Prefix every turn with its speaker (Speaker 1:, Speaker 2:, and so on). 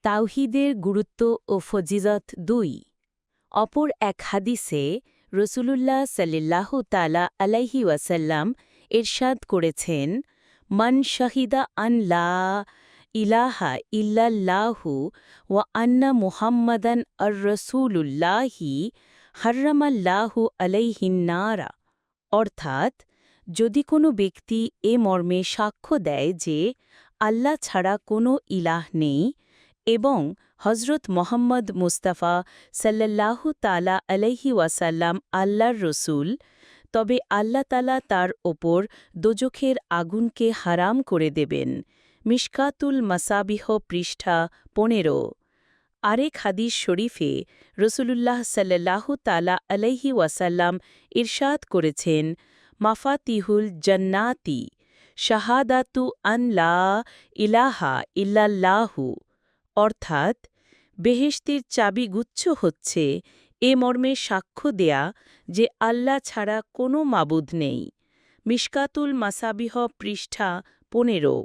Speaker 1: তাওহীদের গুরুত্ব ও ফজিলত ২ অপর এক হাদিসে রসূলুল্লাহ সাল্লাল্লাহু তাআলা আলাইহি ওয়াসাল্লাম ইরশাদ করেছেন, মান শাহিদা আন লা ইলাহা ইল্লাল্লাহু ওয়া আন্না মুহাম্মাদান আর-রাসূলুল্লাহি হাররামাল্লাহু আলাইহিন নারা। অর্থাৎ, যদি কোনো ব্যক্তি এ মর্মে সাক্ষ্য দেয় যে আল্লাহ ছাড়া কোনো ইলাহ নেই এবং হজরত মোহাম্মদ মুস্তাফা সাল্লাল্লাহু তাআলা আলাইহি ওয়াসাল্লাম আল্লাহর রসূল, তবে আল্লাহ তাআলা তার ওপর দোজখের আগুনকে হারাম করে দেবেন। মিশকাতুল মাসাবিহ পৃষ্ঠা ১৫। আরেক হাদিস শরীফে রসূলুল্লাহ সাল্লাল্লাহু তাআলা আলাইহি ওয়াসাল্লাম ইরশাদ করেছেন, মাফাতিহুল জান্নাতি শাহাদাতু আন লা ইলাহা ইল্লাল্লাহু। অর্থাৎ, বেহেশতের চাবিগুচ্ছ হচ্ছে এ মর্মে সাক্ষ্য দেয়া যে আল্লাহ ছাড়া কোনো মাবুদ নেই। মিশকাতুল মাসাবিহ পৃষ্ঠা ১৫।